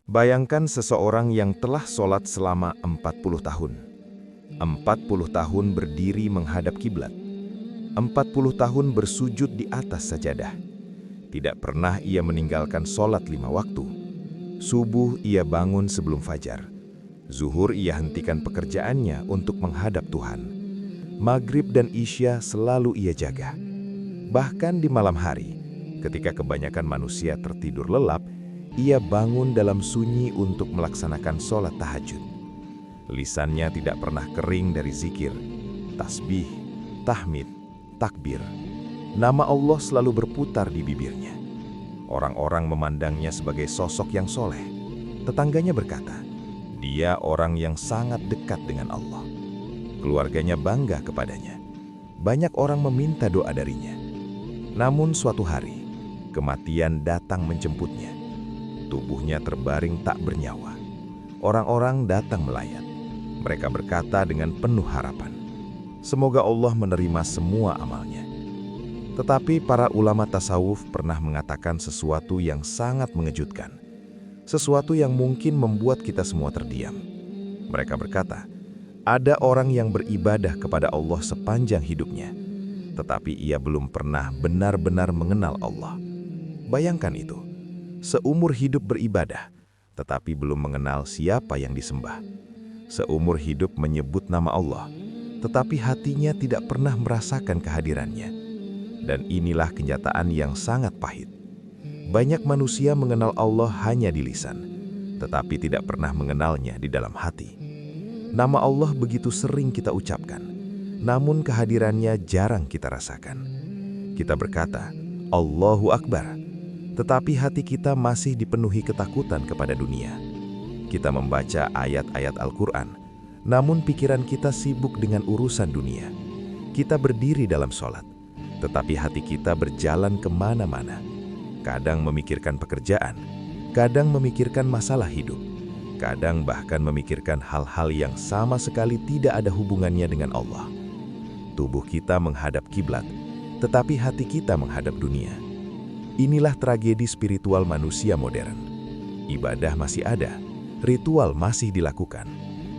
Bayangkan seseorang yang telah sholat selama 40 tahun. 40 tahun berdiri menghadap kiblat. 40 tahun bersujud di atas sajadah. Tidak pernah ia meninggalkan sholat 5 waktu. Subuh ia bangun sebelum fajar. Zuhur ia hentikan pekerjaannya untuk menghadap Tuhan. Maghrib dan Isya selalu ia jaga. Bahkan di malam hari, ketika kebanyakan manusia tertidur lelap, ia bangun dalam sunyi untuk melaksanakan sholat tahajud. Lisannya tidak pernah kering dari zikir, tasbih, tahmid, takbir. Nama Allah selalu berputar di bibirnya. Orang-orang memandangnya sebagai sosok yang soleh. Tetangganya berkata, dia orang yang sangat dekat dengan Allah. Keluarganya bangga kepadanya. Banyak orang meminta doa darinya. Namun suatu hari, kematian datang menjemputnya. Tubuhnya terbaring tak bernyawa. Orang-orang datang melayat. Mereka berkata dengan penuh harapan, semoga Allah menerima semua amalnya. Tetapi para ulama tasawuf pernah mengatakan sesuatu yang sangat mengejutkan. Sesuatu yang mungkin membuat kita semua terdiam. Mereka berkata, ada orang yang beribadah kepada Allah sepanjang hidupnya, tetapi ia belum pernah benar-benar mengenal Allah. Bayangkan itu. Seumur hidup beribadah, tetapi belum mengenal siapa yang disembah. Seumur hidup menyebut nama Allah, tetapi hatinya tidak pernah merasakan kehadirannya. Dan inilah kenyataan yang sangat pahit. Banyak manusia mengenal Allah hanya di lisan, tetapi tidak pernah mengenalnya di dalam hati. Nama Allah begitu sering kita ucapkan, namun kehadirannya jarang kita rasakan. Kita berkata, Allahu Akbar, tetapi hati kita masih dipenuhi ketakutan kepada dunia. Kita membaca ayat-ayat Al-Quran, namun pikiran kita sibuk dengan urusan dunia. Kita berdiri dalam sholat, tetapi hati kita berjalan kemana-mana. Kadang memikirkan pekerjaan, kadang memikirkan masalah hidup, kadang bahkan memikirkan hal-hal yang sama sekali tidak ada hubungannya dengan Allah. Tubuh kita menghadap kiblat, tetapi hati kita menghadap dunia. Inilah tragedi spiritual manusia modern. Ibadah masih ada, ritual masih dilakukan,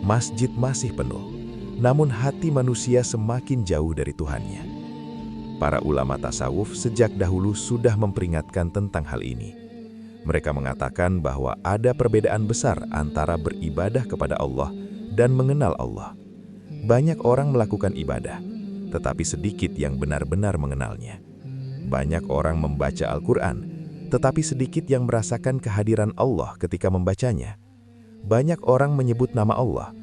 masjid masih penuh, namun hati manusia semakin jauh dari Tuhannya. Para ulama tasawuf sejak dahulu sudah memperingatkan tentang hal ini. Mereka mengatakan bahwa ada perbedaan besar antara beribadah kepada Allah dan mengenal Allah. Banyak orang melakukan ibadah, tetapi sedikit yang benar-benar mengenalnya. Banyak orang membaca Al-Quran, tetapi sedikit yang merasakan kehadiran Allah ketika membacanya. Banyak orang menyebut nama Allah,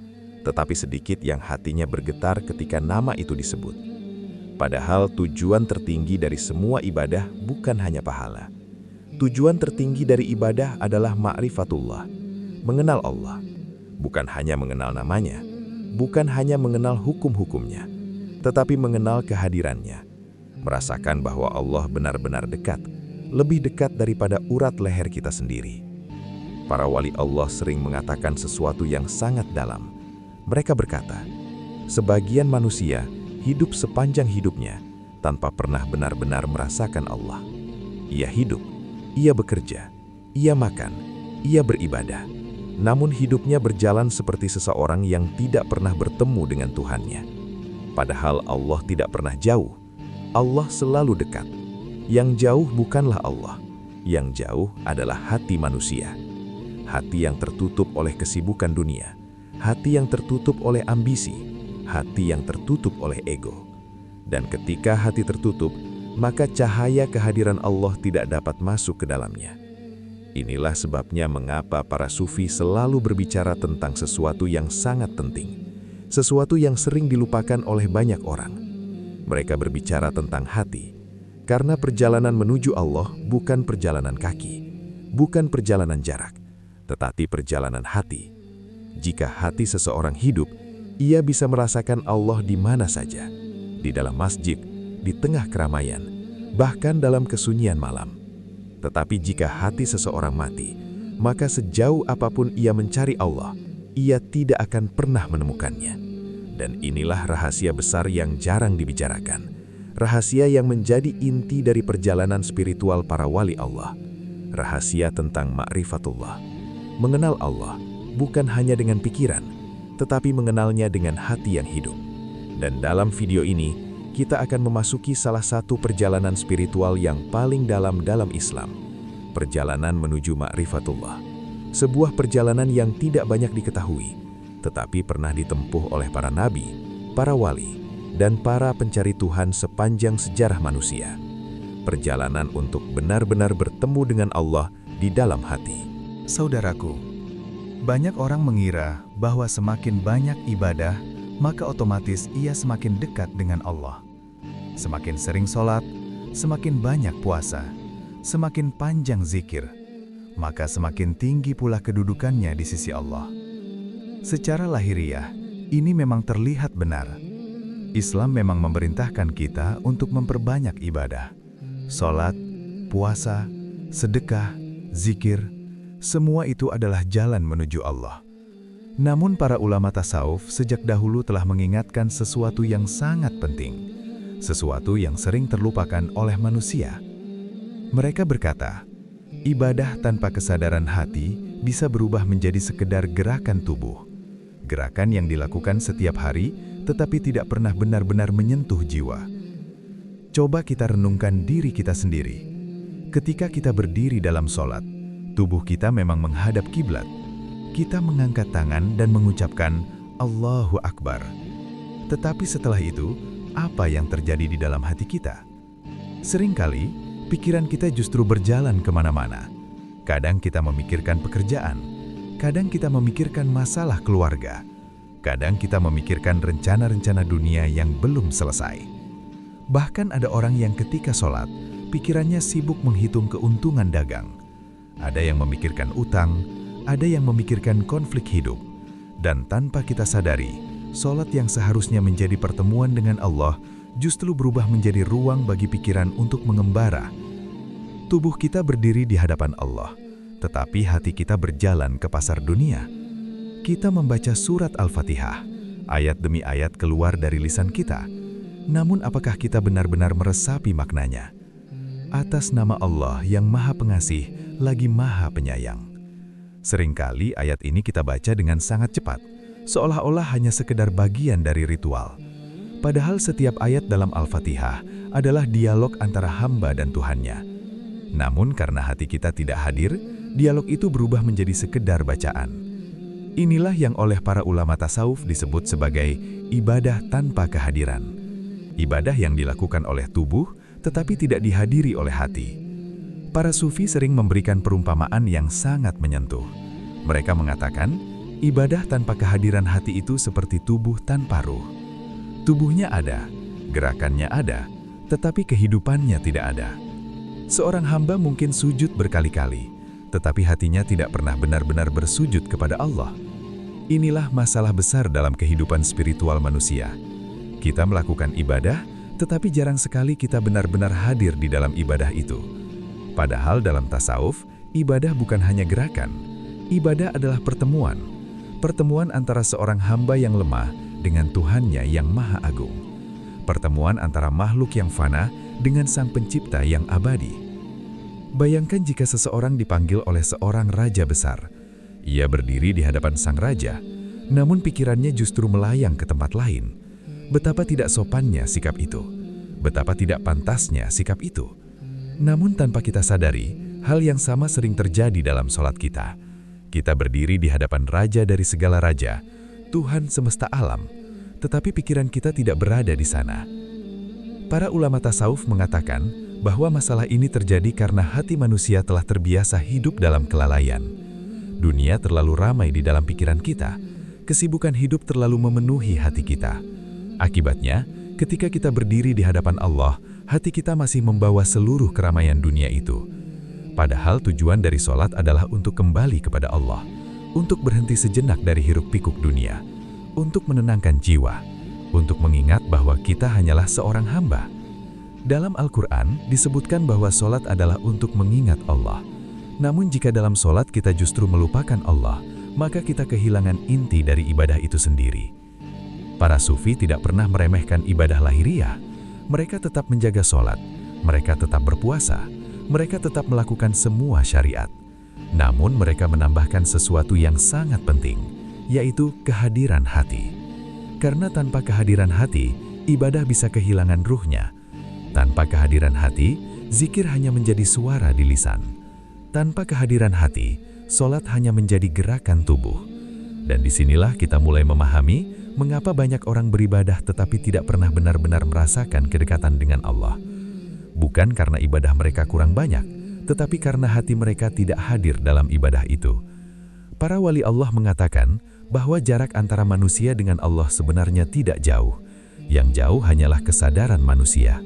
tetapi sedikit yang hatinya bergetar ketika nama itu disebut. Padahal tujuan tertinggi dari semua ibadah bukan hanya pahala. Tujuan tertinggi dari ibadah adalah ma'rifatullah, mengenal Allah. Bukan hanya mengenal namanya, bukan hanya mengenal hukum-hukumnya, tetapi mengenal kehadirannya. Merasakan bahwa Allah benar-benar dekat, lebih dekat daripada urat leher kita sendiri. Para wali Allah sering mengatakan sesuatu yang sangat dalam. Mereka berkata, sebagian manusia hidup sepanjang hidupnya tanpa pernah benar-benar merasakan Allah. Ia hidup, ia bekerja, ia makan, ia beribadah. Namun hidupnya berjalan seperti seseorang yang tidak pernah bertemu dengan Tuhannya. Padahal Allah tidak pernah jauh. Allah selalu dekat. Yang jauh bukanlah Allah. Yang jauh adalah hati manusia. Hati yang tertutup oleh kesibukan dunia. Hati yang tertutup oleh ambisi. Hati yang tertutup oleh ego. Dan ketika hati tertutup, maka cahaya kehadiran Allah tidak dapat masuk ke dalamnya. Inilah sebabnya mengapa para sufi selalu berbicara tentang sesuatu yang sangat penting. Sesuatu yang sering dilupakan oleh banyak orang. Mereka berbicara tentang hati, karena perjalanan menuju Allah bukan perjalanan kaki, bukan perjalanan jarak, tetapi perjalanan hati. Jika hati seseorang hidup, ia bisa merasakan Allah di mana saja, di dalam masjid, di tengah keramaian, bahkan dalam kesunyian malam. Tetapi jika hati seseorang mati, maka sejauh apapun ia mencari Allah, ia tidak akan pernah menemukannya. Dan inilah rahasia besar yang jarang dibicarakan. Rahasia yang menjadi inti dari perjalanan spiritual para wali Allah. Rahasia tentang ma'rifatullah. mengenal Allah bukan hanya dengan pikiran, tetapi mengenalnya dengan hati yang hidup. Dan dalam video ini, kita akan memasuki salah satu perjalanan spiritual yang paling dalam Islam. Perjalanan menuju ma'rifatullah. Sebuah perjalanan yang tidak banyak diketahui, tetapi pernah ditempuh oleh para nabi, para wali, dan para pencari Tuhan sepanjang sejarah manusia. Perjalanan untuk benar-benar bertemu dengan Allah di dalam hati. Saudaraku, banyak orang mengira bahwa semakin banyak ibadah, maka otomatis ia semakin dekat dengan Allah. Semakin sering sholat, semakin banyak puasa, semakin panjang zikir, maka semakin tinggi pula kedudukannya di sisi Allah. Secara lahiriah, ini memang terlihat benar. Islam memang memerintahkan kita untuk memperbanyak ibadah. Sholat, puasa, sedekah, zikir, semua itu adalah jalan menuju Allah. Namun para ulama tasawuf sejak dahulu telah mengingatkan sesuatu yang sangat penting, sesuatu yang sering terlupakan oleh manusia. Mereka berkata, ibadah tanpa kesadaran hati bisa berubah menjadi sekedar gerakan tubuh. Gerakan yang dilakukan setiap hari, tetapi tidak pernah benar-benar menyentuh jiwa. Coba kita renungkan diri kita sendiri. Ketika kita berdiri dalam sholat, tubuh kita memang menghadap kiblat. Kita mengangkat tangan dan mengucapkan Allahu Akbar. Tetapi setelah itu, apa yang terjadi di dalam hati kita? Seringkali, pikiran kita justru berjalan kemana-mana. Kadang kita memikirkan pekerjaan, kadang kita memikirkan masalah keluarga, kadang kita memikirkan rencana-rencana dunia yang belum selesai. Bahkan ada orang yang ketika sholat, pikirannya sibuk menghitung keuntungan dagang. Ada yang memikirkan utang, ada yang memikirkan konflik hidup. Dan tanpa kita sadari, sholat yang seharusnya menjadi pertemuan dengan Allah justru berubah menjadi ruang bagi pikiran untuk mengembara. Tubuh kita berdiri di hadapan Allah, tetapi hati kita berjalan ke pasar dunia. Kita membaca surat Al-Fatihah, ayat demi ayat keluar dari lisan kita. Namun apakah kita benar-benar meresapi maknanya? Atas nama Allah yang Maha Pengasih, lagi Maha Penyayang. Seringkali ayat ini kita baca dengan sangat cepat, seolah-olah hanya sekedar bagian dari ritual. Padahal setiap ayat dalam Al-Fatihah adalah dialog antara hamba dan Tuhannya. Namun karena hati kita tidak hadir, dialog itu berubah menjadi sekedar bacaan. Inilah yang oleh para ulama tasawuf disebut sebagai ibadah tanpa kehadiran. Ibadah yang dilakukan oleh tubuh, tetapi tidak dihadiri oleh hati. Para sufi sering memberikan perumpamaan yang sangat menyentuh. Mereka mengatakan, ibadah tanpa kehadiran hati itu seperti tubuh tanpa ruh. Tubuhnya ada, gerakannya ada, tetapi kehidupannya tidak ada. Seorang hamba mungkin sujud berkali-kali, tetapi hatinya tidak pernah benar-benar bersujud kepada Allah. Inilah masalah besar dalam kehidupan spiritual manusia. Kita melakukan ibadah, tetapi jarang sekali kita benar-benar hadir di dalam ibadah itu. Padahal dalam tasawuf, ibadah bukan hanya gerakan. Ibadah adalah pertemuan. Pertemuan antara seorang hamba yang lemah dengan Tuhannya yang Maha Agung. Pertemuan antara makhluk yang fana dengan Sang Pencipta yang abadi. Bayangkan jika seseorang dipanggil oleh seorang raja besar. Ia berdiri di hadapan sang raja, namun pikirannya justru melayang ke tempat lain. Betapa tidak sopannya sikap itu. Betapa tidak pantasnya sikap itu. Namun tanpa kita sadari, hal yang sama sering terjadi dalam sholat kita. Kita berdiri di hadapan raja dari segala raja, Tuhan semesta alam, tetapi pikiran kita tidak berada di sana. Para ulama tasawuf mengatakan bahwa masalah ini terjadi karena hati manusia telah terbiasa hidup dalam kelalaian. Dunia terlalu ramai di dalam pikiran kita, kesibukan hidup terlalu memenuhi hati kita. Akibatnya, ketika kita berdiri di hadapan Allah, hati kita masih membawa seluruh keramaian dunia itu. Padahal tujuan dari sholat adalah untuk kembali kepada Allah, untuk berhenti sejenak dari hiruk-pikuk dunia, untuk menenangkan jiwa, untuk mengingat bahwa kita hanyalah seorang hamba. Dalam Al-Quran disebutkan bahwa sholat adalah untuk mengingat Allah. Namun jika dalam sholat kita justru melupakan Allah, maka kita kehilangan inti dari ibadah itu sendiri. Para sufi tidak pernah meremehkan ibadah lahiriah. Mereka tetap menjaga sholat, mereka tetap berpuasa, mereka tetap melakukan semua syariat. Namun mereka menambahkan sesuatu yang sangat penting, yaitu kehadiran hati. Karena tanpa kehadiran hati, ibadah bisa kehilangan ruhnya. Tanpa kehadiran hati, zikir hanya menjadi suara di lisan. Tanpa kehadiran hati, sholat hanya menjadi gerakan tubuh. Dan disinilah kita mulai memahami mengapa banyak orang beribadah tetapi tidak pernah benar-benar merasakan kedekatan dengan Allah. Bukan karena ibadah mereka kurang banyak, tetapi karena hati mereka tidak hadir dalam ibadah itu. Para wali Allah mengatakan bahwa jarak antara manusia dengan Allah sebenarnya tidak jauh. Yang jauh hanyalah kesadaran manusia.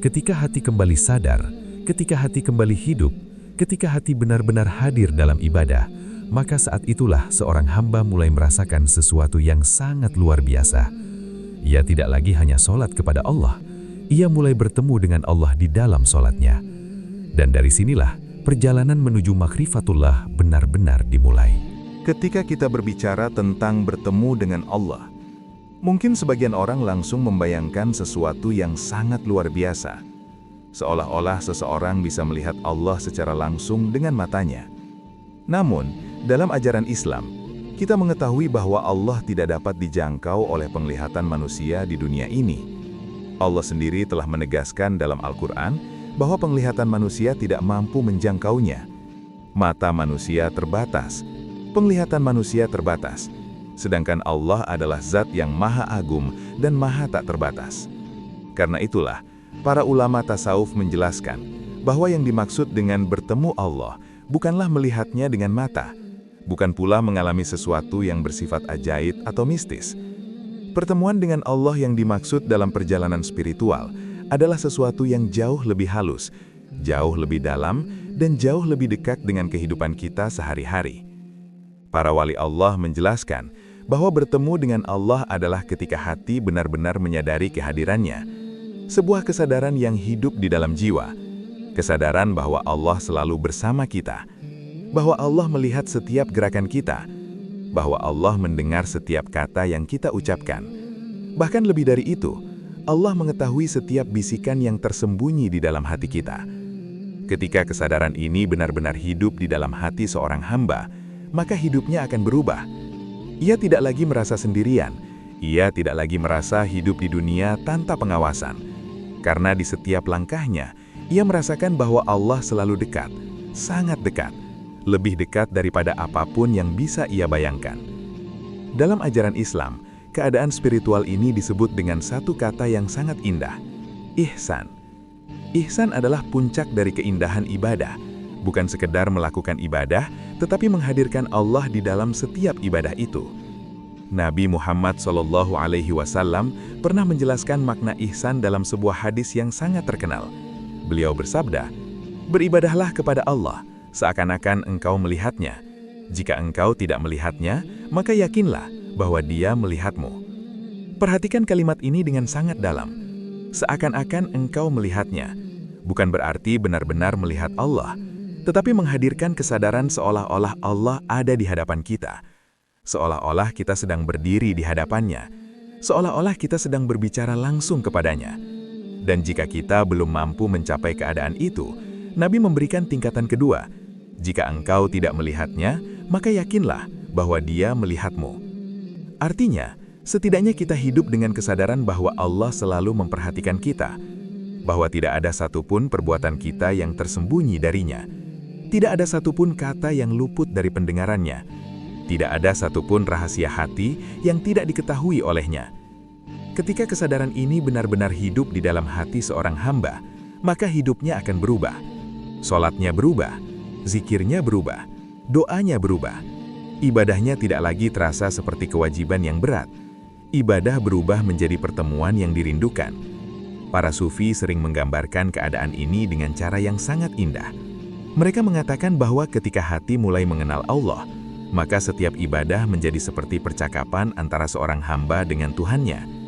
Ketika hati kembali sadar, ketika hati kembali hidup, ketika hati benar-benar hadir dalam ibadah, maka saat itulah seorang hamba mulai merasakan sesuatu yang sangat luar biasa. Ia tidak lagi hanya sholat kepada Allah, ia mulai bertemu dengan Allah di dalam sholatnya. Dan dari sinilah perjalanan menuju makrifatullah benar-benar dimulai. Ketika kita berbicara tentang bertemu dengan Allah, mungkin sebagian orang langsung membayangkan sesuatu yang sangat luar biasa. Seolah-olah seseorang bisa melihat Allah secara langsung dengan matanya. Namun, dalam ajaran Islam, kita mengetahui bahwa Allah tidak dapat dijangkau oleh penglihatan manusia di dunia ini. Allah sendiri telah menegaskan dalam Al-Quran bahwa penglihatan manusia tidak mampu menjangkaunya. Mata manusia terbatas, penglihatan manusia terbatas, sedangkan Allah adalah zat yang maha agung dan maha tak terbatas. Karena itulah, para ulama tasawuf menjelaskan bahwa yang dimaksud dengan bertemu Allah bukanlah melihatnya dengan mata, bukan pula mengalami sesuatu yang bersifat ajaib atau mistis. Pertemuan dengan Allah yang dimaksud dalam perjalanan spiritual adalah sesuatu yang jauh lebih halus, jauh lebih dalam, dan jauh lebih dekat dengan kehidupan kita sehari-hari. Para wali Allah menjelaskan bahwa bertemu dengan Allah adalah ketika hati benar-benar menyadari kehadirannya, sebuah kesadaran yang hidup di dalam jiwa, kesadaran bahwa Allah selalu bersama kita, bahwa Allah melihat setiap gerakan kita, bahwa Allah mendengar setiap kata yang kita ucapkan. Bahkan lebih dari itu, Allah mengetahui setiap bisikan yang tersembunyi di dalam hati kita. Ketika kesadaran ini benar-benar hidup di dalam hati seorang hamba, maka hidupnya akan berubah. Ia tidak lagi merasa sendirian, ia tidak lagi merasa hidup di dunia tanpa pengawasan. Karena di setiap langkahnya, ia merasakan bahwa Allah selalu dekat, sangat dekat, lebih dekat daripada apapun yang bisa ia bayangkan. Dalam ajaran Islam, keadaan spiritual ini disebut dengan satu kata yang sangat indah, ihsan. Ihsan adalah puncak dari keindahan ibadah, bukan sekedar melakukan ibadah, tetapi menghadirkan Allah di dalam setiap ibadah itu. Nabi Muhammad SAW pernah menjelaskan makna ihsan dalam sebuah hadis yang sangat terkenal. Beliau bersabda, "Beribadahlah kepada Allah seakan-akan engkau melihatnya. Jika engkau tidak melihatnya, maka yakinlah bahwa Dia melihatmu." Perhatikan kalimat ini dengan sangat dalam. Seakan-akan engkau melihatnya, bukan berarti benar-benar melihat Allah, tetapi menghadirkan kesadaran seolah-olah Allah ada di hadapan kita. Seolah-olah kita sedang berdiri di hadapannya, seolah-olah kita sedang berbicara langsung kepadanya. Dan jika kita belum mampu mencapai keadaan itu, Nabi memberikan tingkatan kedua. Jika engkau tidak melihatnya, maka yakinlah bahwa Dia melihatmu. Artinya, setidaknya kita hidup dengan kesadaran bahwa Allah selalu memperhatikan kita, bahwa tidak ada satupun perbuatan kita yang tersembunyi darinya. Tidak ada satupun kata yang luput dari pendengarannya. Tidak ada satupun rahasia hati yang tidak diketahui olehnya. Ketika kesadaran ini benar-benar hidup di dalam hati seorang hamba, maka hidupnya akan berubah. Sholatnya berubah, zikirnya berubah, doanya berubah. Ibadahnya tidak lagi terasa seperti kewajiban yang berat. Ibadah berubah menjadi pertemuan yang dirindukan. Para sufi sering menggambarkan keadaan ini dengan cara yang sangat indah. Mereka mengatakan bahwa ketika hati mulai mengenal Allah, maka setiap ibadah menjadi seperti percakapan antara seorang hamba dengan Tuhannya.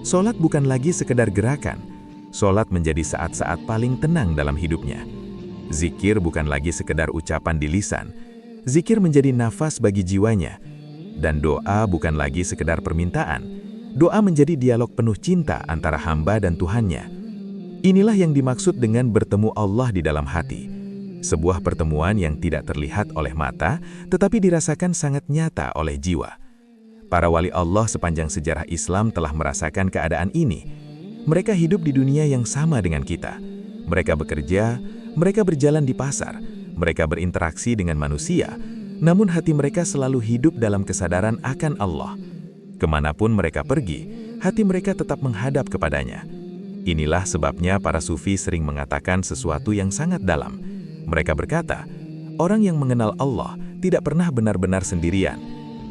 Sholat bukan lagi sekedar gerakan. Sholat menjadi saat-saat paling tenang dalam hidupnya. Zikir bukan lagi sekedar ucapan di lisan. Zikir menjadi nafas bagi jiwanya. Dan doa bukan lagi sekedar permintaan. Doa menjadi dialog penuh cinta antara hamba dan Tuhannya. Inilah yang dimaksud dengan bertemu Allah di dalam hati. Sebuah pertemuan yang tidak terlihat oleh mata, tetapi dirasakan sangat nyata oleh jiwa. Para wali Allah sepanjang sejarah Islam telah merasakan keadaan ini. Mereka hidup di dunia yang sama dengan kita. Mereka bekerja, mereka berjalan di pasar, mereka berinteraksi dengan manusia, namun hati mereka selalu hidup dalam kesadaran akan Allah. Kemanapun mereka pergi, hati mereka tetap menghadap kepadanya. Inilah sebabnya para sufi sering mengatakan sesuatu yang sangat dalam. Mereka berkata, orang yang mengenal Allah tidak pernah benar-benar sendirian,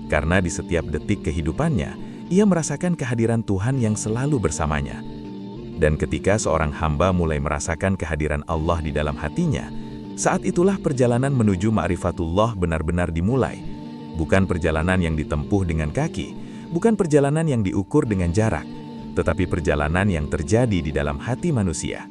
karena di setiap detik kehidupannya, ia merasakan kehadiran Tuhan yang selalu bersamanya. Dan ketika seorang hamba mulai merasakan kehadiran Allah di dalam hatinya, saat itulah perjalanan menuju ma'rifatullah benar-benar dimulai. Bukan perjalanan yang ditempuh dengan kaki, bukan perjalanan yang diukur dengan jarak, tetapi perjalanan yang terjadi di dalam hati manusia.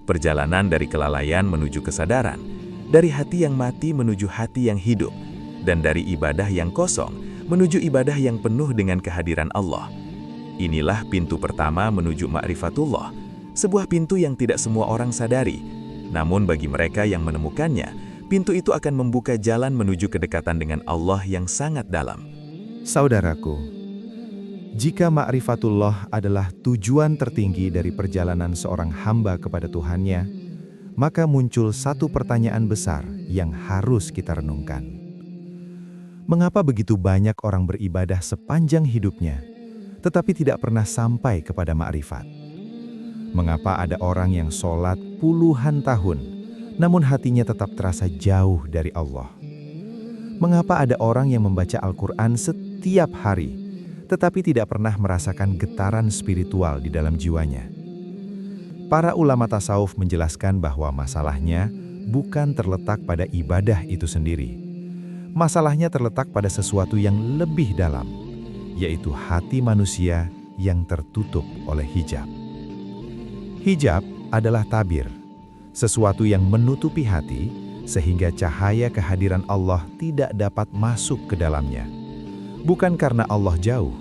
Perjalanan dari kelalaian menuju kesadaran, dari hati yang mati menuju hati yang hidup, dan dari ibadah yang kosong menuju ibadah yang penuh dengan kehadiran Allah. Inilah pintu pertama menuju ma'rifatullah, sebuah pintu yang tidak semua orang sadari. Namun bagi mereka yang menemukannya, pintu itu akan membuka jalan menuju kedekatan dengan Allah yang sangat dalam. Saudaraku, jika ma'rifatullah adalah tujuan tertinggi dari perjalanan seorang hamba kepada Tuhannya, maka muncul satu pertanyaan besar yang harus kita renungkan. Mengapa begitu banyak orang beribadah sepanjang hidupnya, tetapi tidak pernah sampai kepada ma'rifat? Mengapa ada orang yang sholat puluhan tahun, namun hatinya tetap terasa jauh dari Allah? Mengapa ada orang yang membaca Al-Quran setiap hari, tetapi tidak pernah merasakan getaran spiritual di dalam jiwanya? Para ulama tasawuf menjelaskan bahwa masalahnya bukan terletak pada ibadah itu sendiri. Masalahnya terletak pada sesuatu yang lebih dalam, yaitu hati manusia yang tertutup oleh hijab. Hijab adalah tabir, sesuatu yang menutupi hati sehingga cahaya kehadiran Allah tidak dapat masuk ke dalamnya. Bukan karena Allah jauh,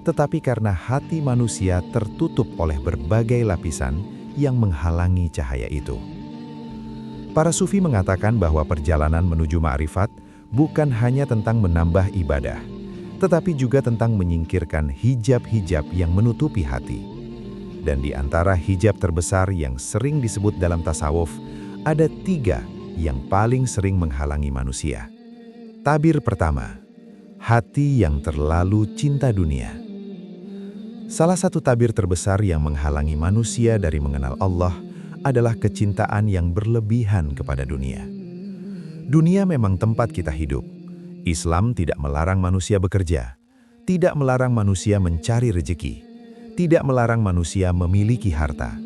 tetapi karena hati manusia tertutup oleh berbagai lapisan yang menghalangi cahaya itu. Para sufi mengatakan bahwa perjalanan menuju ma'rifat bukan hanya tentang menambah ibadah, tetapi juga tentang menyingkirkan hijab-hijab yang menutupi hati. Dan di antara hijab terbesar yang sering disebut dalam tasawuf, ada 3 yang paling sering menghalangi manusia. Tabir pertama, hati yang terlalu cinta dunia. Salah satu tabir terbesar yang menghalangi manusia dari mengenal Allah adalah kecintaan yang berlebihan kepada dunia. Dunia memang tempat kita hidup. Islam tidak melarang manusia bekerja, tidak melarang manusia mencari rezeki, tidak melarang manusia memiliki harta.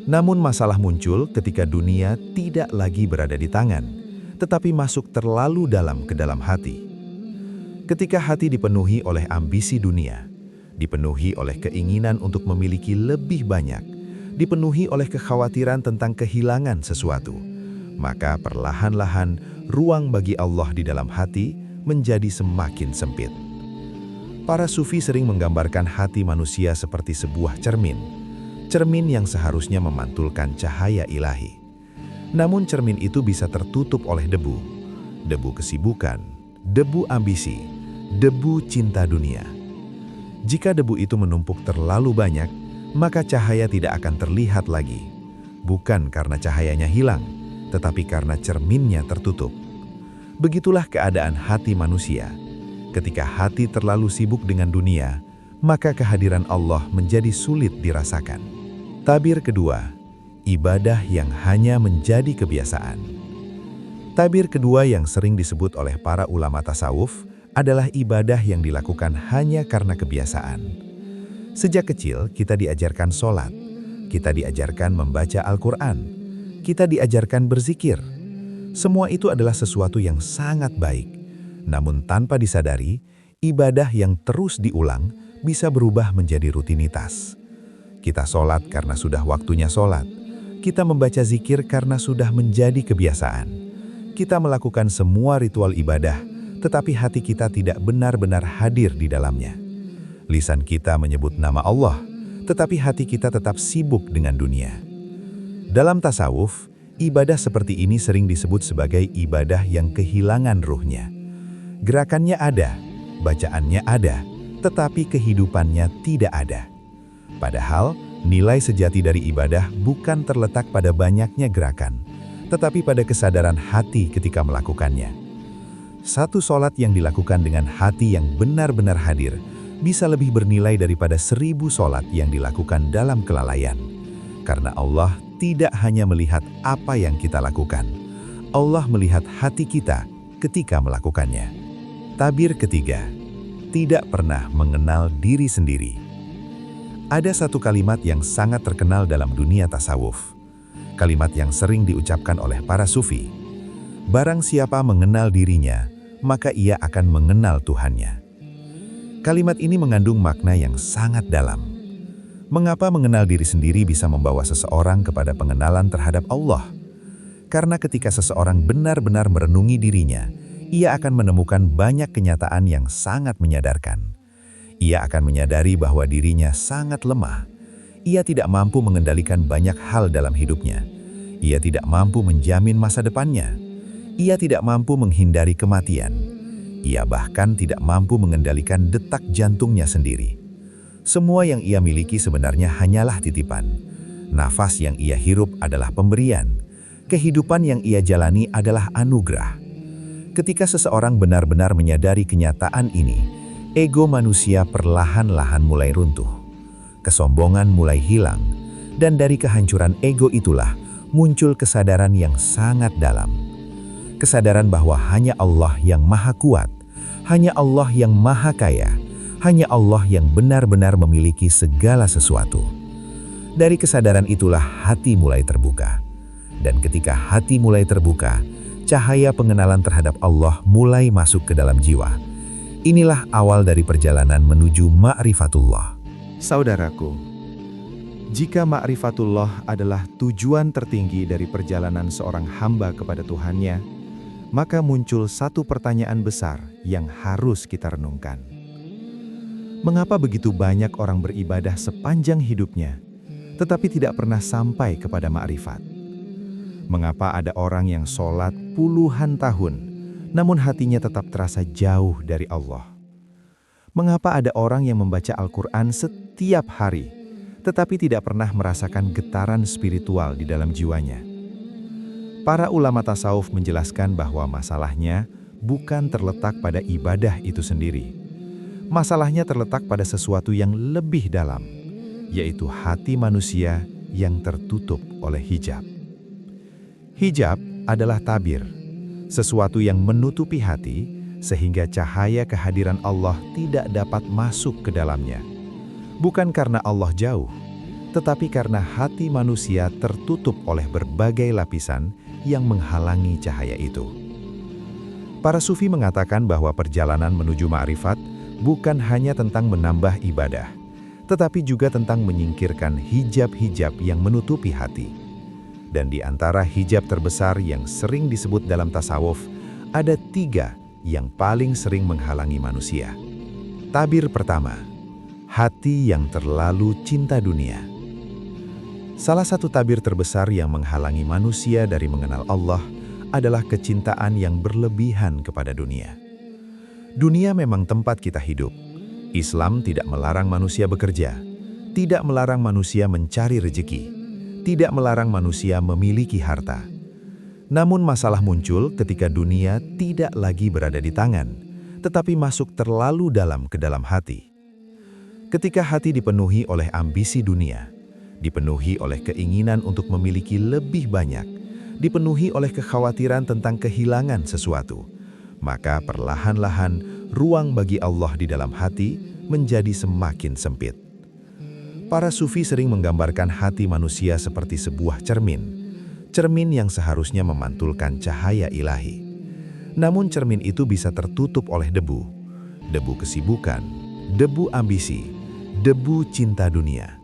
Namun masalah muncul ketika dunia tidak lagi berada di tangan, tetapi masuk terlalu dalam ke dalam hati. Ketika hati dipenuhi oleh ambisi dunia, dipenuhi oleh keinginan untuk memiliki lebih banyak, dipenuhi oleh kekhawatiran tentang kehilangan sesuatu, maka perlahan-lahan ruang bagi Allah di dalam hati menjadi semakin sempit. Para sufi sering menggambarkan hati manusia seperti sebuah cermin yang seharusnya memantulkan cahaya ilahi. Namun cermin itu bisa tertutup oleh debu kesibukan, debu ambisi, debu cinta dunia. Jika debu itu menumpuk terlalu banyak, maka cahaya tidak akan terlihat lagi. Bukan karena cahayanya hilang, tetapi karena cerminnya tertutup. Begitulah keadaan hati manusia. Ketika hati terlalu sibuk dengan dunia, maka kehadiran Allah menjadi sulit dirasakan. Tabir kedua, ibadah yang hanya menjadi kebiasaan. Tabir kedua yang sering disebut oleh para ulama tasawuf adalah ibadah yang dilakukan hanya karena kebiasaan. Sejak kecil kita diajarkan sholat, kita diajarkan membaca Al-Quran, kita diajarkan berzikir. Semua itu adalah sesuatu yang sangat baik. Namun tanpa disadari, ibadah yang terus diulang bisa berubah menjadi rutinitas. Kita sholat karena sudah waktunya sholat. Kita membaca zikir karena sudah menjadi kebiasaan. Kita melakukan semua ritual ibadah, tetapi hati kita tidak benar-benar hadir di dalamnya. Lisan kita menyebut nama Allah, tetapi hati kita tetap sibuk dengan dunia. Dalam tasawuf, Ibadah seperti ini sering disebut sebagai ibadah yang kehilangan ruhnya. Gerakannya ada, bacaannya ada, tetapi kehidupannya tidak ada. Padahal, nilai sejati dari ibadah bukan terletak pada banyaknya gerakan, tetapi pada kesadaran hati ketika melakukannya. Satu sholat yang dilakukan dengan hati yang benar-benar hadir bisa lebih bernilai daripada 1000 sholat yang dilakukan dalam kelalaian. Karena Allah tidak hanya melihat apa yang kita lakukan, Allah melihat hati kita ketika melakukannya. Tabir ketiga, tidak pernah mengenal diri sendiri. Ada satu kalimat yang sangat terkenal dalam dunia tasawuf. Kalimat yang sering diucapkan oleh para sufi. Barang siapa mengenal dirinya, maka ia akan mengenal Tuhannya. Kalimat ini mengandung makna yang sangat dalam. Mengapa mengenal diri sendiri bisa membawa seseorang kepada pengenalan terhadap Allah? Karena ketika seseorang benar-benar merenungi dirinya, ia akan menemukan banyak kenyataan yang sangat menyadarkan. Ia akan menyadari bahwa dirinya sangat lemah. Ia tidak mampu mengendalikan banyak hal dalam hidupnya. Ia tidak mampu menjamin masa depannya. Ia tidak mampu menghindari kematian. Ia bahkan tidak mampu mengendalikan detak jantungnya sendiri. Semua yang ia miliki sebenarnya hanyalah titipan. Nafas yang ia hirup adalah pemberian. Kehidupan yang ia jalani adalah anugerah. Ketika seseorang benar-benar menyadari kenyataan ini, ego manusia perlahan-lahan mulai runtuh. Kesombongan mulai hilang, dan dari kehancuran ego itulah muncul kesadaran yang sangat dalam. Kesadaran bahwa hanya Allah yang maha kuat, hanya Allah yang maha kaya, hanya Allah yang benar-benar memiliki segala sesuatu. Dari kesadaran itulah hati mulai terbuka. Dan ketika hati mulai terbuka, cahaya pengenalan terhadap Allah mulai masuk ke dalam jiwa. Inilah awal dari perjalanan menuju ma'rifatullah. Saudaraku, jika ma'rifatullah adalah tujuan tertinggi dari perjalanan seorang hamba kepada Tuhannya, maka muncul satu pertanyaan besar yang harus kita renungkan. Mengapa begitu banyak orang beribadah sepanjang hidupnya, tetapi tidak pernah sampai kepada ma'rifat? Mengapa ada orang yang sholat puluhan tahun, namun hatinya tetap terasa jauh dari Allah? Mengapa ada orang yang membaca Al-Quran setiap hari, tetapi tidak pernah merasakan getaran spiritual di dalam jiwanya? Para ulama tasawuf menjelaskan bahwa masalahnya bukan terletak pada ibadah itu sendiri. Masalahnya terletak pada sesuatu yang lebih dalam, yaitu hati manusia yang tertutup oleh hijab. Hijab adalah tabir, sesuatu yang menutupi hati sehingga cahaya kehadiran Allah tidak dapat masuk ke dalamnya. Bukan karena Allah jauh, tetapi karena hati manusia tertutup oleh berbagai lapisan yang menghalangi cahaya itu. Para sufi mengatakan bahwa perjalanan menuju ma'rifat bukan hanya tentang menambah ibadah, tetapi juga tentang menyingkirkan hijab-hijab yang menutupi hati. Dan di antara hijab terbesar yang sering disebut dalam tasawuf, ada 3 yang paling sering menghalangi manusia. Tabir pertama, hati yang terlalu cinta dunia. Salah satu tabir terbesar yang menghalangi manusia dari mengenal Allah adalah kecintaan yang berlebihan kepada dunia. Dunia memang tempat kita hidup. Islam tidak melarang manusia bekerja, tidak melarang manusia mencari rezeki, tidak melarang manusia memiliki harta. Namun masalah muncul ketika dunia tidak lagi berada di tangan, tetapi masuk terlalu dalam ke dalam hati. Ketika hati dipenuhi oleh ambisi dunia, dipenuhi oleh keinginan untuk memiliki lebih banyak, dipenuhi oleh kekhawatiran tentang kehilangan sesuatu, maka perlahan-lahan ruang bagi Allah di dalam hati menjadi semakin sempit. Para sufi sering menggambarkan hati manusia seperti sebuah cermin yang seharusnya memantulkan cahaya ilahi. Namun cermin itu bisa tertutup oleh debu kesibukan, debu ambisi, debu cinta dunia.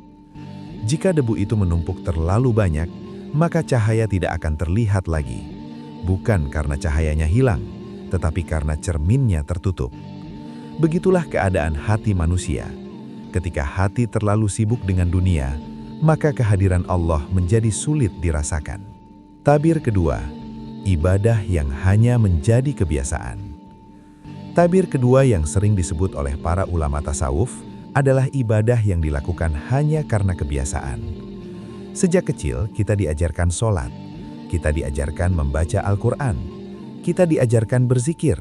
Jika debu itu menumpuk terlalu banyak, maka cahaya tidak akan terlihat lagi, bukan karena cahayanya hilang, tetapi karena cerminnya tertutup. Begitulah keadaan hati manusia. Ketika hati terlalu sibuk dengan dunia, maka kehadiran Allah menjadi sulit dirasakan. Tabir kedua, ibadah yang hanya menjadi kebiasaan. Tabir kedua yang sering disebut oleh para ulama tasawuf adalah ibadah yang dilakukan hanya karena kebiasaan. Sejak kecil kita diajarkan sholat, kita diajarkan membaca Al-Quran, kita diajarkan berzikir.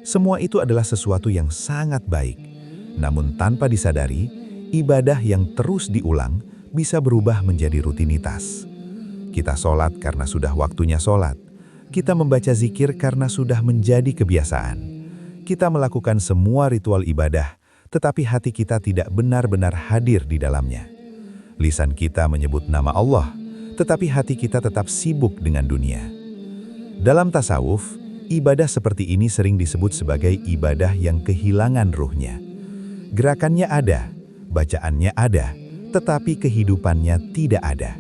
Semua itu adalah sesuatu yang sangat baik. Namun tanpa disadari, ibadah yang terus diulang bisa berubah menjadi rutinitas. Kita sholat karena sudah waktunya sholat. Kita membaca zikir karena sudah menjadi kebiasaan. Kita melakukan semua ritual ibadah, tetapi hati kita tidak benar-benar hadir di dalamnya. Lisan kita menyebut nama Allah, tetapi hati kita tetap sibuk dengan dunia. Dalam tasawuf, ibadah seperti ini sering disebut sebagai ibadah yang kehilangan ruhnya. Gerakannya ada, bacaannya ada, tetapi kehidupannya tidak ada.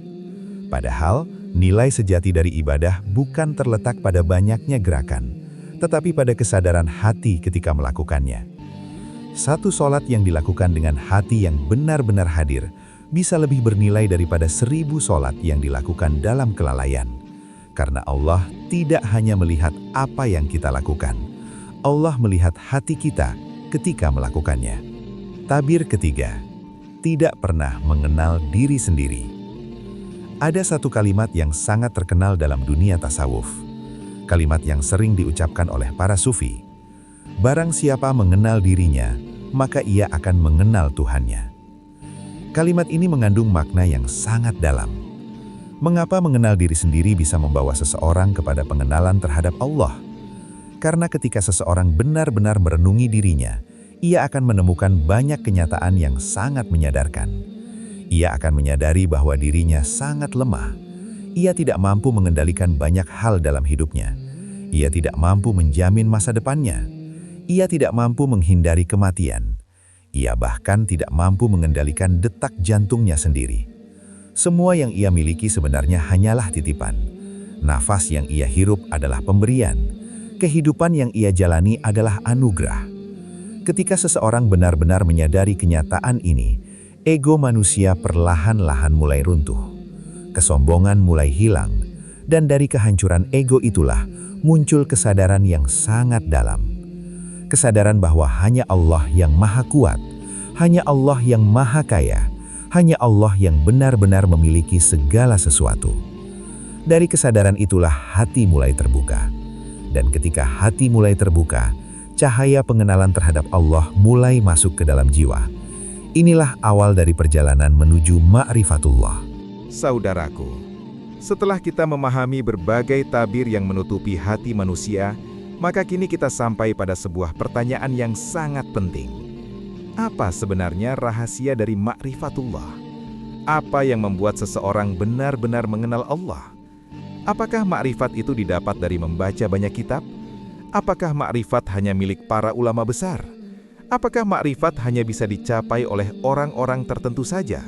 Padahal, nilai sejati dari ibadah bukan terletak pada banyaknya gerakan, tetapi pada kesadaran hati ketika melakukannya. Satu sholat yang dilakukan dengan hati yang benar-benar hadir bisa lebih bernilai daripada 1000 sholat yang dilakukan dalam kelalaian. Karena Allah tidak hanya melihat apa yang kita lakukan, Allah melihat hati kita ketika melakukannya. Tabir ketiga, tidak pernah mengenal diri sendiri. Ada satu kalimat yang sangat terkenal dalam dunia tasawuf. Kalimat yang sering diucapkan oleh para sufi. Barang siapa mengenal dirinya, maka ia akan mengenal Tuhannya. Kalimat ini mengandung makna yang sangat dalam. Mengapa mengenal diri sendiri bisa membawa seseorang kepada pengenalan terhadap Allah? Karena ketika seseorang benar-benar merenungi dirinya, ia akan menemukan banyak kenyataan yang sangat menyadarkan. Ia akan menyadari bahwa dirinya sangat lemah. Ia tidak mampu mengendalikan banyak hal dalam hidupnya. Ia tidak mampu menjamin masa depannya. Ia tidak mampu menghindari kematian. Ia bahkan tidak mampu mengendalikan detak jantungnya sendiri. Semua yang ia miliki sebenarnya hanyalah titipan. Nafas yang ia hirup adalah pemberian. Kehidupan yang ia jalani adalah anugerah. Ketika seseorang benar-benar menyadari kenyataan ini, ego manusia perlahan-lahan mulai runtuh. Kesombongan mulai hilang, dan dari kehancuran ego itulah muncul kesadaran yang sangat dalam. Kesadaran bahwa hanya Allah yang maha kuat, hanya Allah yang maha kaya, hanya Allah yang benar-benar memiliki segala sesuatu. Dari kesadaran itulah hati mulai terbuka. Dan ketika hati mulai terbuka, cahaya pengenalan terhadap Allah mulai masuk ke dalam jiwa. Inilah awal dari perjalanan menuju ma'rifatullah. Saudaraku, setelah kita memahami berbagai tabir yang menutupi hati manusia, maka kini kita sampai pada sebuah pertanyaan yang sangat penting. Apa sebenarnya rahasia dari ma'rifatullah? Apa yang membuat seseorang benar-benar mengenal Allah? Apakah ma'rifat itu didapat dari membaca banyak kitab? Apakah ma'rifat hanya milik para ulama besar? Apakah ma'rifat hanya bisa dicapai oleh orang-orang tertentu saja?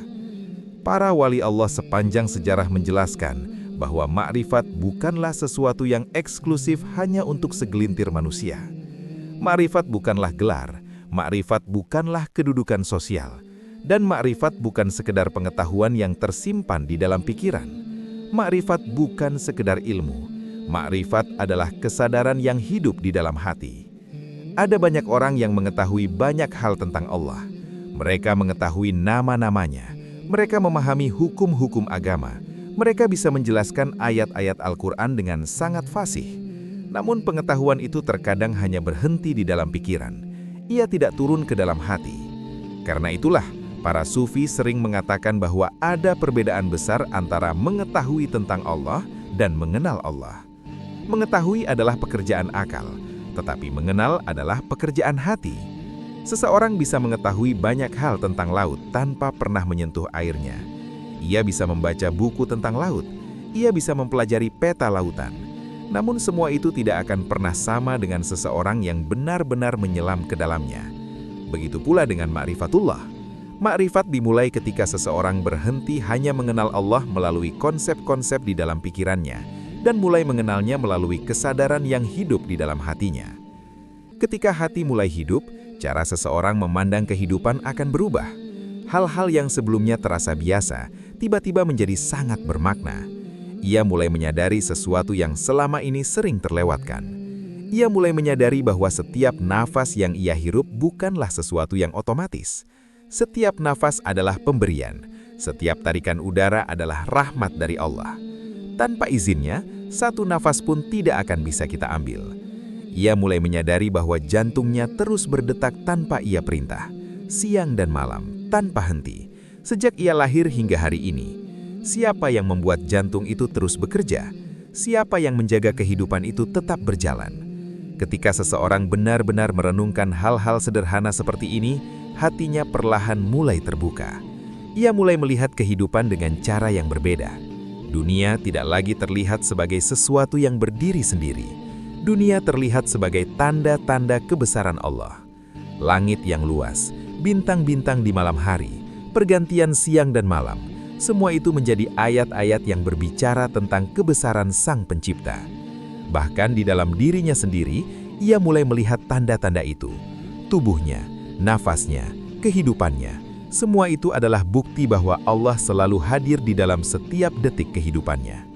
Para wali Allah sepanjang sejarah menjelaskan bahwa ma'rifat bukanlah sesuatu yang eksklusif hanya untuk segelintir manusia. Ma'rifat bukanlah gelar, ma'rifat bukanlah kedudukan sosial, dan ma'rifat bukan sekedar pengetahuan yang tersimpan di dalam pikiran. Ma'rifat bukan sekedar ilmu, ma'rifat adalah kesadaran yang hidup di dalam hati. Ada banyak orang yang mengetahui banyak hal tentang Allah. Mereka mengetahui nama-namanya, mereka memahami hukum-hukum agama, mereka bisa menjelaskan ayat-ayat Al-Quran dengan sangat fasih. Namun pengetahuan itu terkadang hanya berhenti di dalam pikiran. Ia tidak turun ke dalam hati. Karena itulah, para sufi sering mengatakan bahwa ada perbedaan besar antara mengetahui tentang Allah dan mengenal Allah. Mengetahui adalah pekerjaan akal, tetapi mengenal adalah pekerjaan hati. Seseorang bisa mengetahui banyak hal tentang laut tanpa pernah menyentuh airnya. Ia bisa membaca buku tentang laut. Ia bisa mempelajari peta lautan. Namun semua itu tidak akan pernah sama dengan seseorang yang benar-benar menyelam ke dalamnya. Begitu pula dengan ma'rifatullah. Ma'rifat dimulai ketika seseorang berhenti hanya mengenal Allah melalui konsep-konsep di dalam pikirannya dan mulai mengenalnya melalui kesadaran yang hidup di dalam hatinya. Ketika hati mulai hidup, cara seseorang memandang kehidupan akan berubah. Hal-hal yang sebelumnya terasa biasa, tiba-tiba menjadi sangat bermakna. ia mulai menyadari sesuatu yang selama ini sering terlewatkan. Ia mulai menyadari bahwa setiap nafas yang ia hirup bukanlah sesuatu yang otomatis. Setiap nafas adalah pemberian. Setiap tarikan udara adalah rahmat dari Allah. Tanpa izinnya, satu nafas pun tidak akan bisa kita ambil. Ia mulai menyadari bahwa jantungnya terus berdetak tanpa ia perintah, siang dan malam, tanpa henti. Sejak ia lahir hingga hari ini, siapa yang membuat jantung itu terus bekerja? Siapa yang menjaga kehidupan itu tetap berjalan? Ketika seseorang benar-benar merenungkan hal-hal sederhana seperti ini, hatinya perlahan mulai terbuka. Ia mulai melihat kehidupan dengan cara yang berbeda. Dunia tidak lagi terlihat sebagai sesuatu yang berdiri sendiri. Dunia terlihat sebagai tanda-tanda kebesaran Allah. Langit yang luas, bintang-bintang di malam hari, pergantian siang dan malam, semua itu menjadi ayat-ayat yang berbicara tentang kebesaran Sang Pencipta. Bahkan di dalam dirinya sendiri, ia mulai melihat tanda-tanda itu. Tubuhnya, nafasnya, kehidupannya, semua itu adalah bukti bahwa Allah selalu hadir di dalam setiap detik kehidupannya.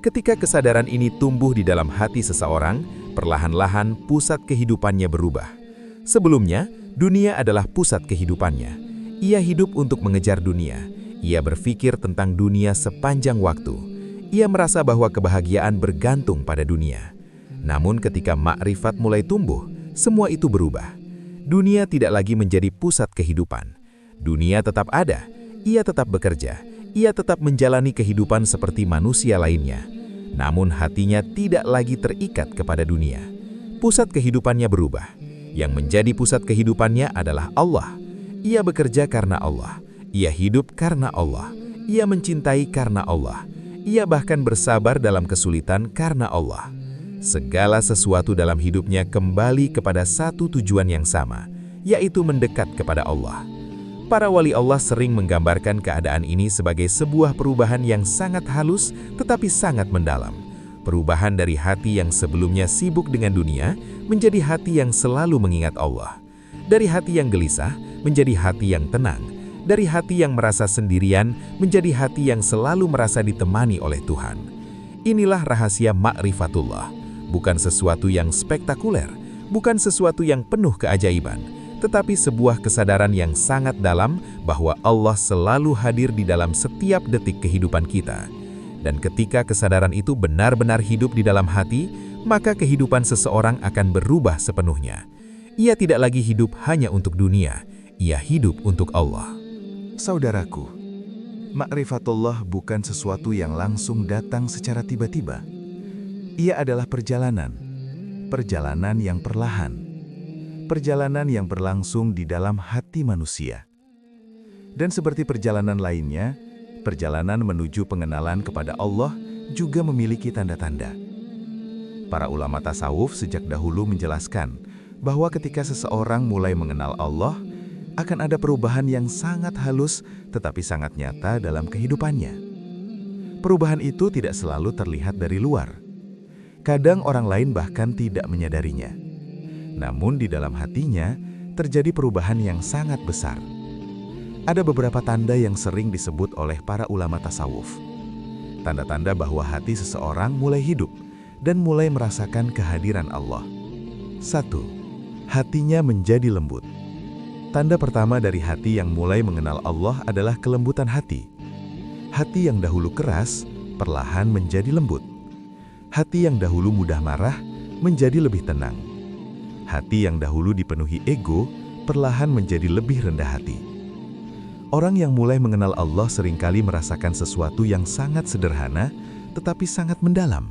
Ketika kesadaran ini tumbuh di dalam hati seseorang, perlahan-lahan pusat kehidupannya berubah. Sebelumnya, dunia adalah pusat kehidupannya. Ia hidup untuk mengejar dunia. Ia berpikir tentang dunia sepanjang waktu. Ia merasa bahwa kebahagiaan bergantung pada dunia. Namun ketika makrifat mulai tumbuh, semua itu berubah. Dunia tidak lagi menjadi pusat kehidupan. Dunia tetap ada, ia tetap bekerja, ia tetap menjalani kehidupan seperti manusia lainnya. Namun hatinya tidak lagi terikat kepada dunia. Pusat kehidupannya berubah. Yang menjadi pusat kehidupannya adalah Allah. Ia bekerja karena Allah. Ia hidup karena Allah. Ia mencintai karena Allah. Ia bahkan bersabar dalam kesulitan karena Allah. Segala sesuatu dalam hidupnya kembali kepada satu tujuan yang sama, yaitu mendekat kepada Allah. Para wali Allah sering menggambarkan keadaan ini sebagai sebuah perubahan yang sangat halus tetapi sangat mendalam. Perubahan dari hati yang sebelumnya sibuk dengan dunia menjadi hati yang selalu mengingat Allah. Dari hati yang gelisah menjadi hati yang tenang. Dari hati yang merasa sendirian menjadi hati yang selalu merasa ditemani oleh Tuhan. Inilah rahasia ma'rifatullah. Bukan sesuatu yang spektakuler, bukan sesuatu yang penuh keajaiban, tetapi sebuah kesadaran yang sangat dalam bahwa Allah selalu hadir di dalam setiap detik kehidupan kita. Dan ketika kesadaran itu benar-benar hidup di dalam hati, maka kehidupan seseorang akan berubah sepenuhnya. Ia tidak lagi hidup hanya untuk dunia, ia hidup untuk Allah. Saudaraku, ma'rifatullah bukan sesuatu yang langsung datang secara tiba-tiba. Ia adalah perjalanan yang perlahan, perjalanan yang berlangsung di dalam hati manusia. Dan seperti perjalanan lainnya, perjalanan menuju pengenalan kepada Allah juga memiliki tanda-tanda. Para ulama tasawuf sejak dahulu menjelaskan bahwa ketika seseorang mulai mengenal Allah, akan ada perubahan yang sangat halus tetapi sangat nyata dalam kehidupannya. Perubahan itu tidak selalu terlihat dari luar. Kadang orang lain bahkan tidak menyadarinya. Namun di dalam hatinya terjadi perubahan yang sangat besar. Ada beberapa tanda yang sering disebut oleh para ulama tasawuf. Tanda-tanda bahwa hati seseorang mulai hidup dan mulai merasakan kehadiran Allah. 1. Hatinya menjadi lembut. Tanda pertama dari hati yang mulai mengenal Allah adalah kelembutan hati. Hati yang dahulu keras, perlahan menjadi lembut. Hati yang dahulu mudah marah, menjadi lebih tenang. Hati yang dahulu dipenuhi ego, perlahan menjadi lebih rendah hati. Orang yang mulai mengenal Allah seringkali merasakan sesuatu yang sangat sederhana, tetapi sangat mendalam.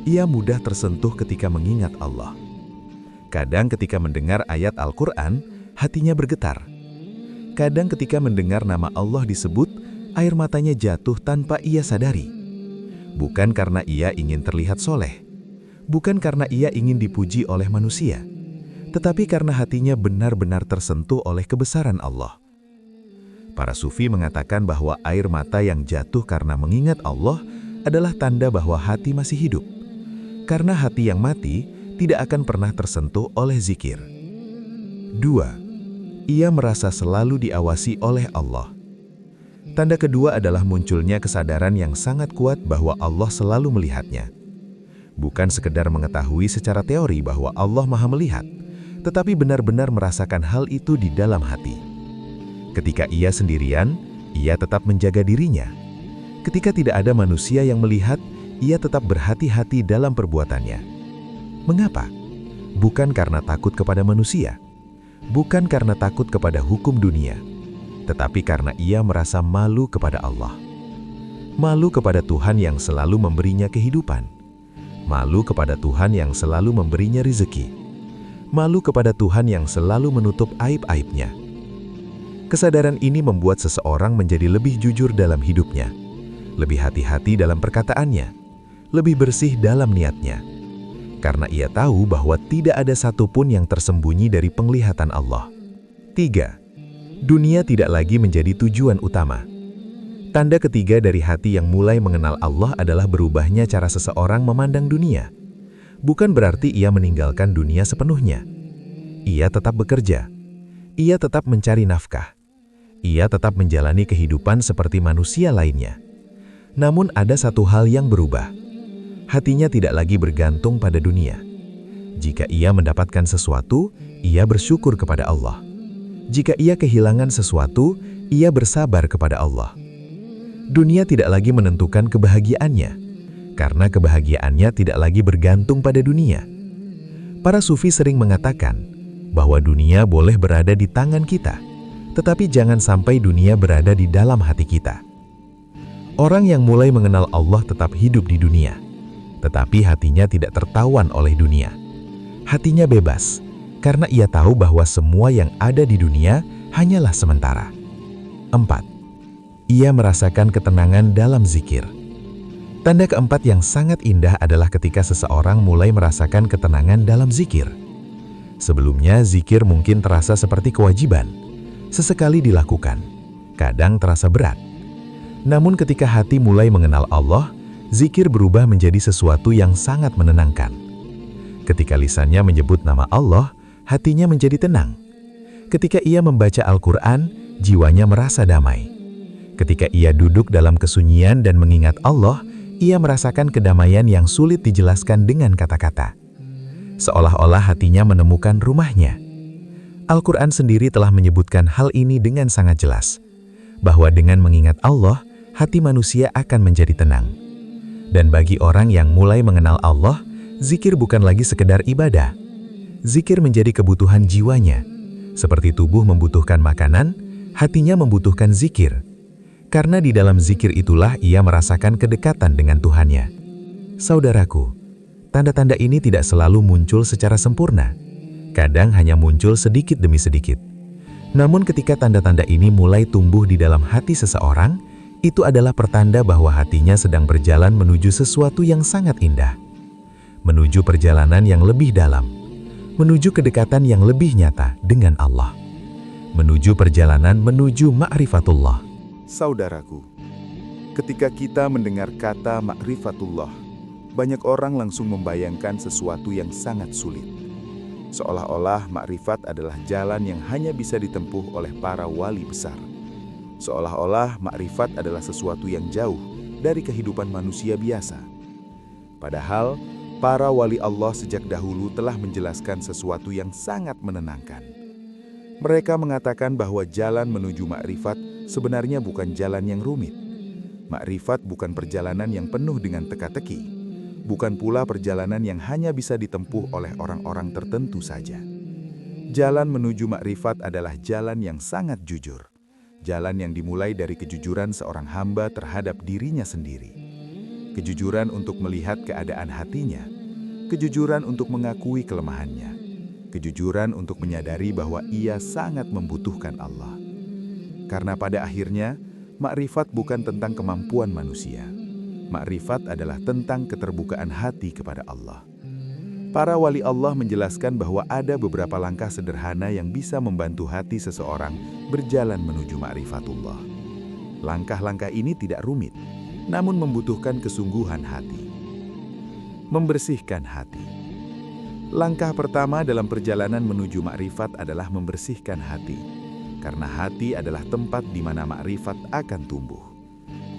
Ia mudah tersentuh ketika mengingat Allah. Kadang ketika mendengar ayat Al-Quran, hatinya bergetar. Kadang ketika mendengar nama Allah disebut, air matanya jatuh tanpa ia sadari. Bukan karena ia ingin terlihat soleh, bukan karena ia ingin dipuji oleh manusia, tetapi karena hatinya benar-benar tersentuh oleh kebesaran Allah. Para sufi mengatakan bahwa air mata yang jatuh karena mengingat Allah adalah tanda bahwa hati masih hidup. Karena hati yang mati tidak akan pernah tersentuh oleh zikir. 2. Ia merasa selalu diawasi oleh Allah. Tanda kedua adalah munculnya kesadaran yang sangat kuat bahwa Allah selalu melihatnya. Bukan sekedar mengetahui secara teori bahwa Allah Maha Melihat, tetapi benar-benar merasakan hal itu di dalam hati. Ketika ia sendirian, ia tetap menjaga dirinya. Ketika tidak ada manusia yang melihat, ia tetap berhati-hati dalam perbuatannya. Mengapa? Bukan karena takut kepada manusia, bukan karena takut kepada hukum dunia, tetapi karena ia merasa malu kepada Allah. Malu kepada Tuhan yang selalu memberinya kehidupan. Malu kepada Tuhan yang selalu memberinya rezeki. Malu kepada Tuhan yang selalu menutup aib-aibnya. Kesadaran ini membuat seseorang menjadi lebih jujur dalam hidupnya, lebih hati-hati dalam perkataannya, lebih bersih dalam niatnya. Karena ia tahu bahwa tidak ada satupun yang tersembunyi dari penglihatan Allah. 3. Dunia tidak lagi menjadi tujuan utama. Tanda ketiga dari hati yang mulai mengenal Allah adalah berubahnya cara seseorang memandang dunia. Bukan berarti ia meninggalkan dunia sepenuhnya. Ia tetap bekerja. Ia tetap mencari nafkah. Ia tetap menjalani kehidupan seperti manusia lainnya. Namun ada satu hal yang berubah. Hatinya tidak lagi bergantung pada dunia. Jika ia mendapatkan sesuatu, ia bersyukur kepada Allah. Jika ia kehilangan sesuatu, ia bersabar kepada Allah. Dunia tidak lagi menentukan kebahagiaannya, karena kebahagiaannya tidak lagi bergantung pada dunia. Para sufi sering mengatakan bahwa dunia boleh berada di tangan kita, tetapi jangan sampai dunia berada di dalam hati kita. Orang yang mulai mengenal Allah tetap hidup di dunia, tetapi hatinya tidak tertawan oleh dunia. Hatinya bebas, karena ia tahu bahwa semua yang ada di dunia hanyalah sementara. 4. Ia merasakan ketenangan dalam zikir. Tanda keempat yang sangat indah adalah ketika seseorang mulai merasakan ketenangan dalam zikir. Sebelumnya, zikir mungkin terasa seperti kewajiban, sesekali dilakukan, kadang terasa berat. Namun ketika hati mulai mengenal Allah, zikir berubah menjadi sesuatu yang sangat menenangkan. Ketika lisannya menyebut nama Allah, hatinya menjadi tenang. Ketika ia membaca Al-Quran, jiwanya merasa damai. Ketika ia duduk dalam kesunyian dan mengingat Allah, ia merasakan kedamaian yang sulit dijelaskan dengan kata-kata. Seolah-olah hatinya menemukan rumahnya. Al-Quran sendiri telah menyebutkan hal ini dengan sangat jelas, bahwa dengan mengingat Allah, hati manusia akan menjadi tenang. Dan bagi orang yang mulai mengenal Allah, zikir bukan lagi sekedar ibadah. Zikir menjadi kebutuhan jiwanya. Seperti tubuh membutuhkan makanan, hatinya membutuhkan zikir. Karena di dalam zikir itulah ia merasakan kedekatan dengan Tuhannya. Saudaraku, tanda-tanda ini tidak selalu muncul secara sempurna. Kadang hanya muncul sedikit demi sedikit. Namun ketika tanda-tanda ini mulai tumbuh di dalam hati seseorang, itu adalah pertanda bahwa hatinya sedang berjalan menuju sesuatu yang sangat indah. Menuju perjalanan yang lebih dalam. Menuju kedekatan yang lebih nyata dengan Allah. Menuju perjalanan menuju ma'rifatullah. Saudaraku, ketika kita mendengar kata ma'rifatullah, banyak orang langsung membayangkan sesuatu yang sangat sulit. Seolah-olah makrifat adalah jalan yang hanya bisa ditempuh oleh para wali besar. Seolah-olah makrifat adalah sesuatu yang jauh dari kehidupan manusia biasa. Padahal, para wali Allah sejak dahulu telah menjelaskan sesuatu yang sangat menenangkan. Mereka mengatakan bahwa jalan menuju makrifat sebenarnya bukan jalan yang rumit. Makrifat bukan perjalanan yang penuh dengan teka-teki. Bukan pula perjalanan yang hanya bisa ditempuh oleh orang-orang tertentu saja. Jalan menuju makrifat adalah jalan yang sangat jujur. Jalan yang dimulai dari kejujuran seorang hamba terhadap dirinya sendiri. Kejujuran untuk melihat keadaan hatinya. Kejujuran untuk mengakui kelemahannya. Kejujuran untuk menyadari bahwa ia sangat membutuhkan Allah. Karena pada akhirnya, makrifat bukan tentang kemampuan manusia. Makrifat adalah tentang keterbukaan hati kepada Allah. Para wali Allah menjelaskan bahwa ada beberapa langkah sederhana yang bisa membantu hati seseorang berjalan menuju ma'rifatullah. Langkah-langkah ini tidak rumit, namun membutuhkan kesungguhan hati. Membersihkan hati. Langkah pertama dalam perjalanan menuju ma'rifat adalah membersihkan hati. karena hati adalah tempat di mana makrifat akan tumbuh.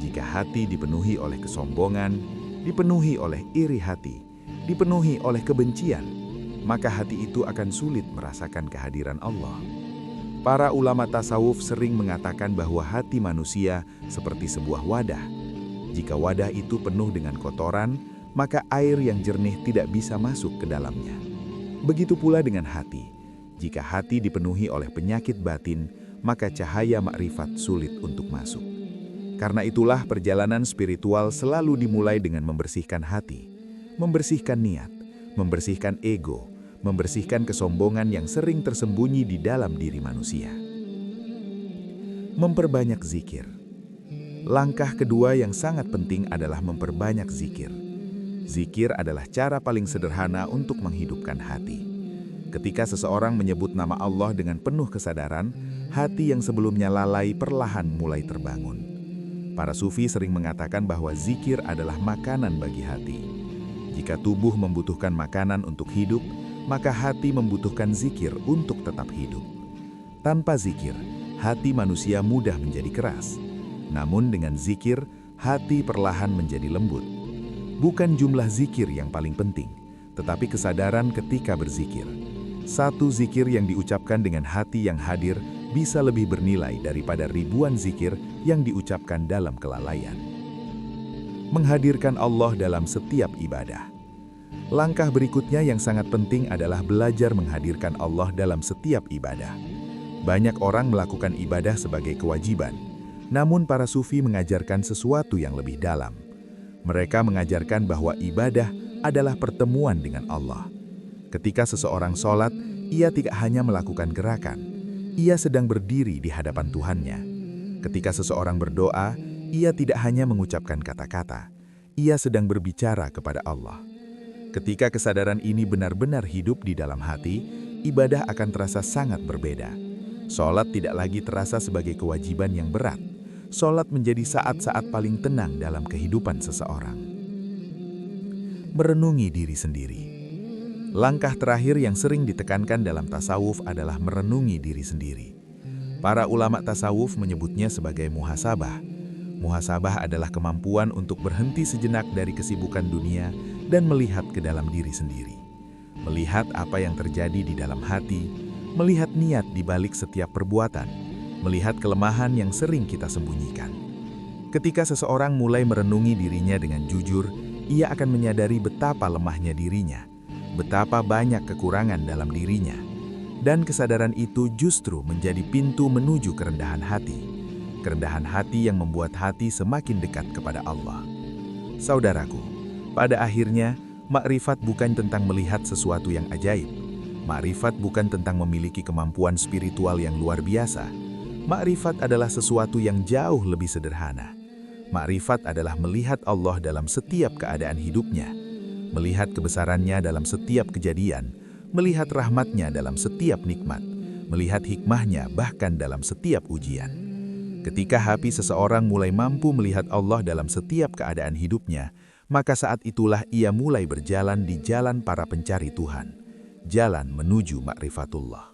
Jika hati dipenuhi oleh kesombongan, dipenuhi oleh iri hati, dipenuhi oleh kebencian, maka hati itu akan sulit merasakan kehadiran Allah. Para ulama tasawuf sering mengatakan bahwa hati manusia seperti sebuah wadah. Jika wadah itu penuh dengan kotoran, maka air yang jernih tidak bisa masuk ke dalamnya. Begitu pula dengan hati. Jika hati dipenuhi oleh penyakit batin, maka cahaya makrifat sulit untuk masuk. Karena itulah perjalanan spiritual selalu dimulai dengan membersihkan hati, membersihkan niat, membersihkan ego, membersihkan kesombongan yang sering tersembunyi di dalam diri manusia. Memperbanyak zikir. Langkah kedua yang sangat penting adalah memperbanyak zikir. Zikir adalah cara paling sederhana untuk menghidupkan hati. Ketika seseorang menyebut nama Allah dengan penuh kesadaran, hati yang sebelumnya lalai perlahan mulai terbangun. Para sufi sering mengatakan bahwa zikir adalah makanan bagi hati. Jika tubuh membutuhkan makanan untuk hidup, maka hati membutuhkan zikir untuk tetap hidup. Tanpa zikir, hati manusia mudah menjadi keras. Namun dengan zikir, hati perlahan menjadi lembut. Bukan jumlah zikir yang paling penting, tetapi kesadaran ketika berzikir. Satu zikir yang diucapkan dengan hati yang hadir bisa lebih bernilai daripada ribuan zikir yang diucapkan dalam kelalaian. Menghadirkan Allah dalam setiap ibadah. Langkah berikutnya yang sangat penting adalah belajar menghadirkan Allah dalam setiap ibadah. Banyak orang melakukan ibadah sebagai kewajiban, namun para sufi mengajarkan sesuatu yang lebih dalam. Mereka mengajarkan bahwa ibadah adalah pertemuan dengan Allah. Ketika seseorang sholat, ia tidak hanya melakukan gerakan, ia sedang berdiri di hadapan Tuhannya. Ketika seseorang berdoa, ia tidak hanya mengucapkan kata-kata, ia sedang berbicara kepada Allah. Ketika kesadaran ini benar-benar hidup di dalam hati, ibadah akan terasa sangat berbeda. Sholat tidak lagi terasa sebagai kewajiban yang berat. Sholat menjadi saat-saat paling tenang dalam kehidupan seseorang. Merenungi diri sendiri. Langkah terakhir yang sering ditekankan dalam tasawuf adalah merenungi diri sendiri. Para ulama tasawuf menyebutnya sebagai muhasabah. Muhasabah adalah kemampuan untuk berhenti sejenak dari kesibukan dunia dan melihat ke dalam diri sendiri. Melihat apa yang terjadi di dalam hati, melihat niat di balik setiap perbuatan, melihat kelemahan yang sering kita sembunyikan. Ketika seseorang mulai merenungi dirinya dengan jujur, ia akan menyadari betapa lemahnya dirinya, betapa banyak kekurangan dalam dirinya, dan kesadaran itu justru menjadi pintu menuju kerendahan hati. Kerendahan hati yang membuat hati semakin dekat kepada Allah. Saudaraku, pada akhirnya, makrifat bukan tentang melihat sesuatu yang ajaib. Makrifat bukan tentang memiliki kemampuan spiritual yang luar biasa. Makrifat adalah sesuatu yang jauh lebih sederhana. Makrifat adalah melihat Allah dalam setiap keadaan hidupnya, melihat kebesarannya dalam setiap kejadian, melihat rahmatnya dalam setiap nikmat, melihat hikmahnya bahkan dalam setiap ujian. Ketika hati seseorang mulai mampu melihat Allah dalam setiap keadaan hidupnya, maka saat itulah ia mulai berjalan di jalan para pencari Tuhan, jalan menuju makrifatullah.